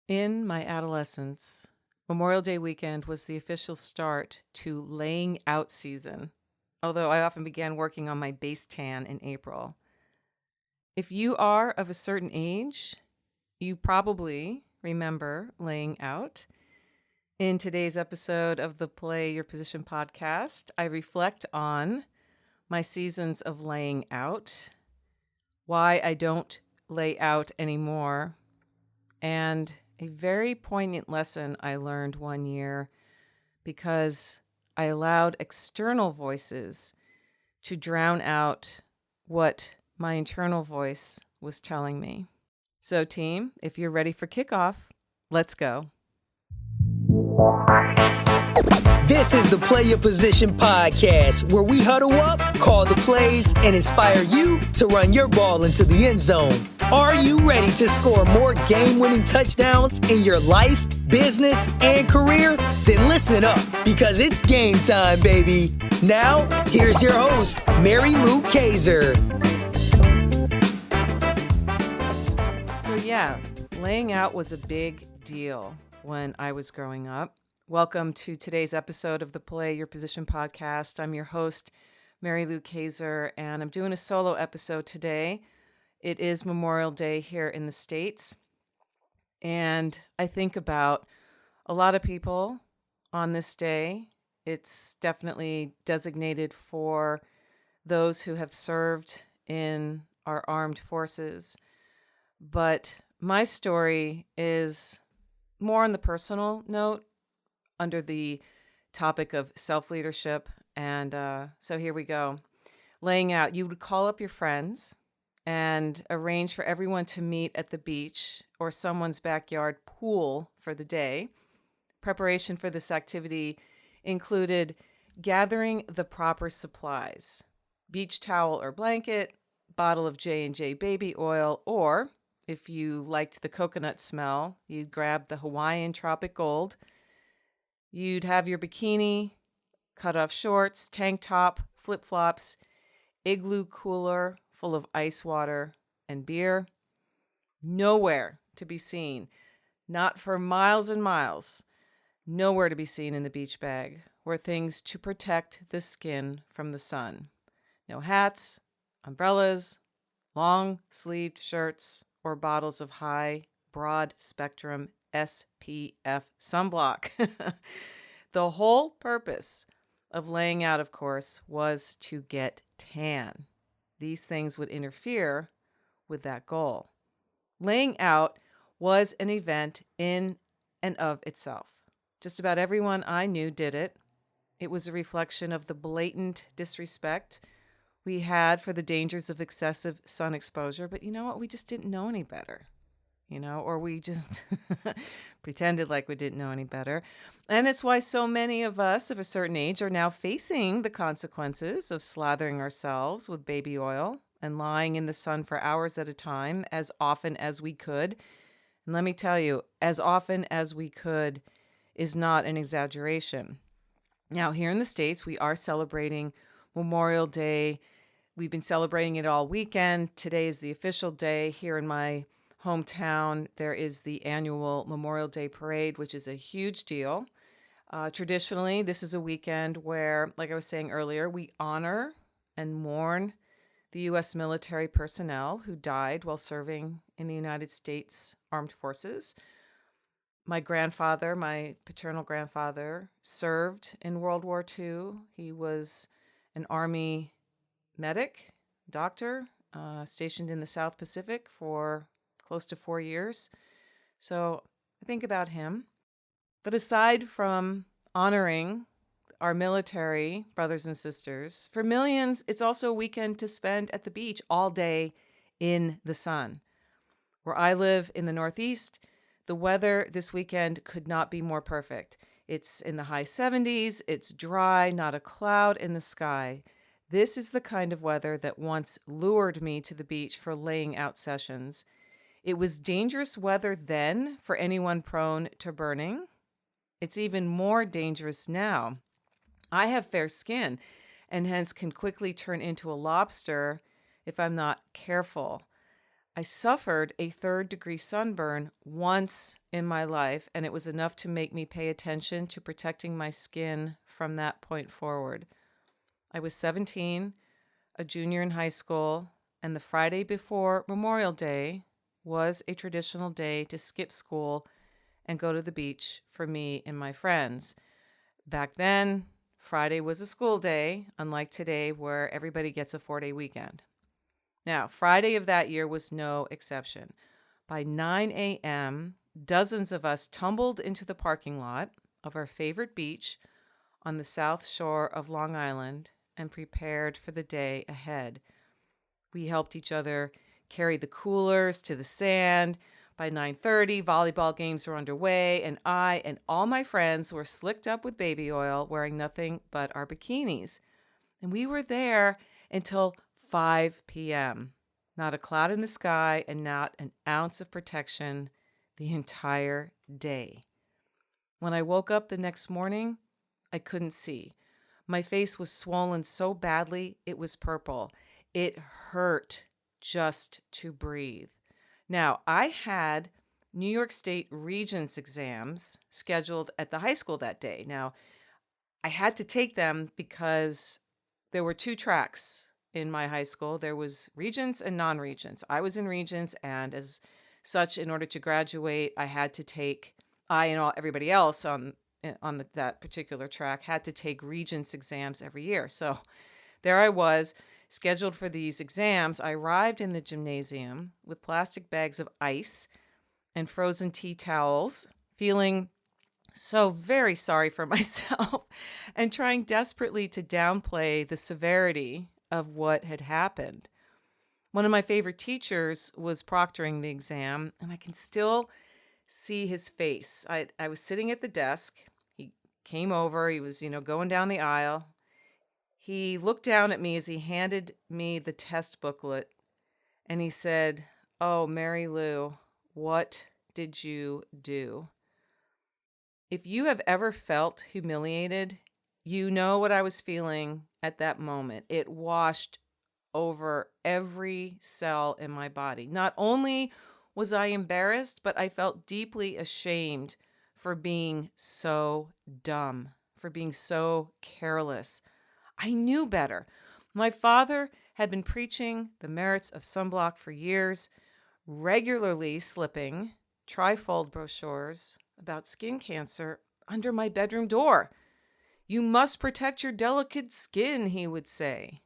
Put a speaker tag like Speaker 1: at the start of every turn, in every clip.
Speaker 1: In my adolescence, Memorial Day weekend was the official start to laying out season, although I often began working on my base tan in April. If you are of a certain age, you probably remember laying out. In today's episode of the Play Your Position podcast, I reflect on my seasons of laying out, why I don't lay out anymore, and a very poignant lesson I learned one year because I allowed external voices to drown out what my internal voice was telling me. So, team, if you're ready for kickoff, let's go.
Speaker 2: This is the Play Your Position podcast, where we huddle up, call the plays, and inspire you to run your ball into the end zone. Are you ready to score more game-winning touchdowns in your life, business, and career? Then listen up, because it's game time, baby. Now, here's your host, Mary Lou Kaiser.
Speaker 1: So yeah, laying out was a big deal when I was growing up. Welcome to today's episode of the Play Your Position podcast. I'm your host, Mary Lou Kaiser, and I'm doing a solo episode today. It is Memorial Day here in the States, and I think about a lot of people on this day. It's definitely designated for those who have served in our armed forces, but my story is more on the personal note, under the topic of self-leadership. And so here we go. Laying out, you would call up your friends and arrange for everyone to meet at the beach or someone's backyard pool for the day. Preparation for this activity included gathering the proper supplies: beach towel or blanket, bottle of J&J baby oil, or if you liked the coconut smell, you'd grab the Hawaiian Tropic Gold. You'd have your bikini, cut-off shorts, tank top, flip-flops, igloo cooler full of ice water and beer. Nowhere to be seen, not for miles and miles, nowhere to be seen in the beach bag were things to protect the skin from the sun. No hats, umbrellas, long-sleeved shirts, or bottles of high, broad-spectrum SPF sunblock. The whole purpose of laying out, of course, was to get tan. These things would interfere with that goal. Laying out was an event in and of itself. Just about everyone I knew did it. It was a reflection of the blatant disrespect we had for the dangers of excessive sun exposure, but you know what? We just didn't know any better. Or we just pretended like we didn't know any better. And it's why so many of us of a certain age are now facing the consequences of slathering ourselves with baby oil and lying in the sun for hours at a time as often as we could. And let me tell you, as often as we could is not an exaggeration. Now, here in the States, we are celebrating Memorial Day. We've been celebrating it all weekend. Today is the official day here in my hometown. There is the annual Memorial Day Parade, which is a huge deal. Traditionally, this is a weekend where, like I was saying earlier, we honor and mourn the U.S. military personnel who died while serving in the United States Armed Forces. My grandfather, my paternal grandfather, served in World War II. He was an Army medic, doctor, stationed in the South Pacific for close to 4 years. So I think about him. But aside from honoring our military brothers and sisters, for millions, it's also a weekend to spend at the beach all day in the sun. Where I live in the Northeast, the weather this weekend could not be more perfect. It's in the high 70s, it's dry, not a cloud in the sky. This is the kind of weather that once lured me to the beach for laying out sessions. It was dangerous weather then for anyone prone to burning. It's even more dangerous now. I have fair skin and hence can quickly turn into a lobster if I'm not careful. I suffered a third-degree sunburn once in my life, and it was enough to make me pay attention to protecting my skin from that point forward. I was 17, a junior in high school, and the Friday before Memorial Day was a traditional day to skip school and go to the beach for me and my friends. Back then, Friday was a school day, unlike today where everybody gets a 4-day weekend. Now, Friday of that year was no exception. By 9 a.m., dozens of us tumbled into the parking lot of our favorite beach on the south shore of Long Island and prepared for the day ahead. We helped each other carry the coolers to the sand. By 9:30, volleyball games were underway, and I and all my friends were slicked up with baby oil, wearing nothing but our bikinis. And we were there until 5 p.m. Not a cloud in the sky and not an ounce of protection the entire day. When I woke up the next morning, I couldn't see. My face was swollen so badly it was purple. It hurt just to breathe. Now, I had New York State Regents exams scheduled at the high school that day. Now, I had to take them because there were 2 tracks in my high school. There was Regents and non-Regents. I was in Regents, and as such, in order to graduate, I had to take, everybody else on that particular track had to take Regents exams every year. So there I was, scheduled for these exams. I arrived in the gymnasium with plastic bags of ice and frozen tea towels, feeling so very sorry for myself and trying desperately to downplay the severity of what had happened. One of my favorite teachers was proctoring the exam, and I can still see his face. I was sitting at the desk. He came over. He was, going down the aisle. He looked down at me as he handed me the test booklet, and he said, "Oh, Mary Lou, what did you do?" If you have ever felt humiliated, you know what I was feeling at that moment. It washed over every cell in my body. Not only was I embarrassed, but I felt deeply ashamed for being so dumb, for being so careless. I knew better. My father had been preaching the merits of sunblock for years, regularly slipping trifold brochures about skin cancer under my bedroom door. "You must protect your delicate skin," he would say.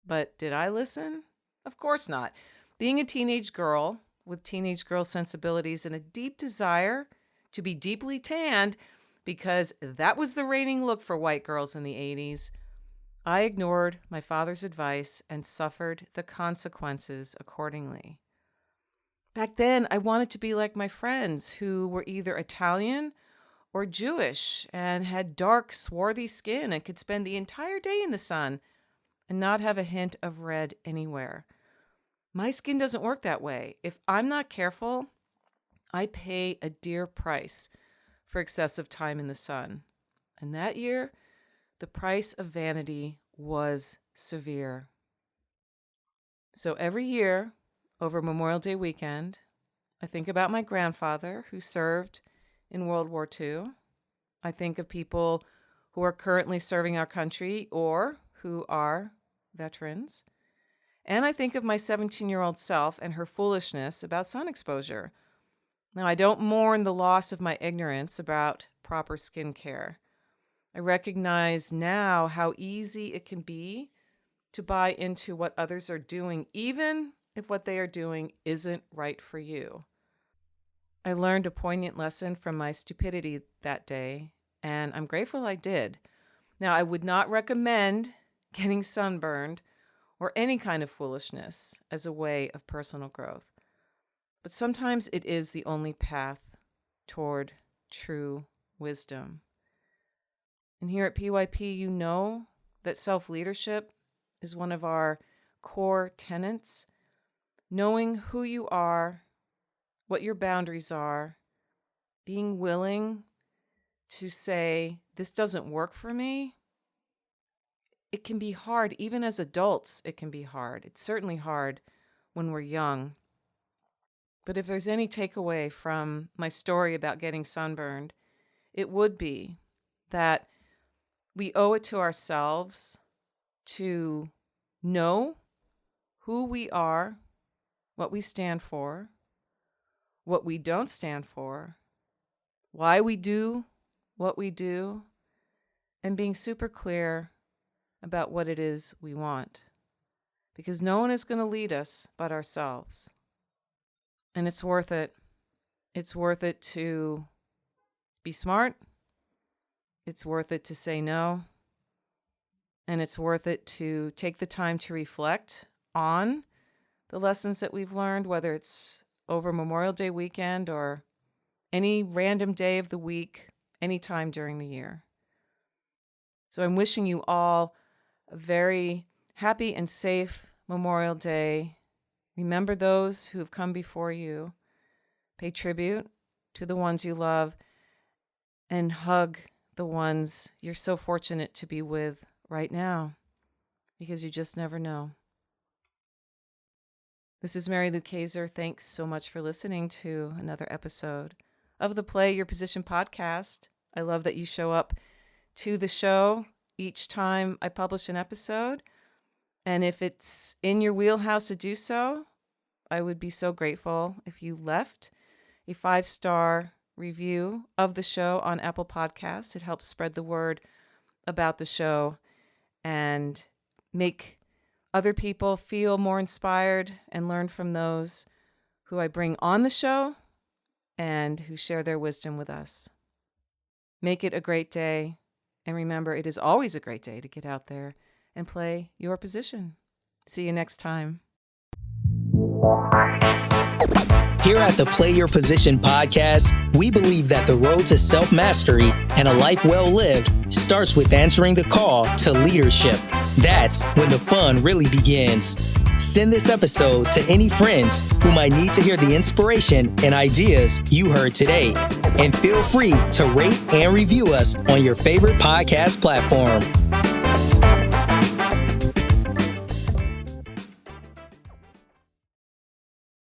Speaker 1: But did I listen? Of course not. Being a teenage girl with teenage girl sensibilities and a deep desire to be deeply tanned, because that was the reigning look for white girls in the 80s, I ignored my father's advice and suffered the consequences accordingly. Back then, I wanted to be like my friends who were either Italian or Jewish and had dark, swarthy skin and could spend the entire day in the sun and not have a hint of red anywhere. My skin doesn't work that way. If I'm not careful, I pay a dear price for excessive time in the sun. And that year, the price of vanity was severe. So every year, over Memorial Day weekend, I think about my grandfather who served in World War II. I think of people who are currently serving our country or who are veterans. And I think of my 17-year-old self and her foolishness about sun exposure. Now, I don't mourn the loss of my ignorance about proper skin care. I recognize now how easy it can be to buy into what others are doing, even if what they are doing isn't right for you. I learned a poignant lesson from my stupidity that day, and I'm grateful I did. Now, I would not recommend getting sunburned or any kind of foolishness as a way of personal growth. But sometimes it is the only path toward true wisdom. And here at PYP, you know that self-leadership is one of our core tenets. Knowing who you are, what your boundaries are, being willing to say, this doesn't work for me. It can be hard. Even as adults, it can be hard. It's certainly hard when we're young. But if there's any takeaway from my story about getting sunburned, it would be that we owe it to ourselves to know who we are, what we stand for, what we don't stand for, why we do what we do, and being super clear about what it is we want. Because no one is going to lead us but ourselves. And it's worth it. It's worth it to be smart. It's worth it to say no. And it's worth it to take the time to reflect on the lessons that we've learned, whether it's over Memorial Day weekend or any random day of the week, anytime during the year. So I'm wishing you all a very happy and safe Memorial Day. Remember those who have come before you. Pay tribute to the ones you love and hug the ones you're so fortunate to be with right now, because you just never know. This is Mary Lou Kaiser. Thanks so much for listening to another episode of the Play Your Position podcast. I love that you show up to the show each time I publish an episode. And if it's in your wheelhouse to do so, I would be so grateful if you left a 5-star review of the show on Apple Podcasts. It helps spread the word about the show and make other people feel more inspired and learn from those who I bring on the show and who share their wisdom with us. Make it a great day. And remember, it is always a great day to get out there and play your position. See you next time.
Speaker 2: Here at the Play Your Position podcast, we believe that the road to self-mastery and a life well lived starts with answering the call to leadership. That's when the fun really begins. Send this episode to any friends who might need to hear the inspiration and ideas you heard today. And feel free to rate and review us on your favorite podcast platform.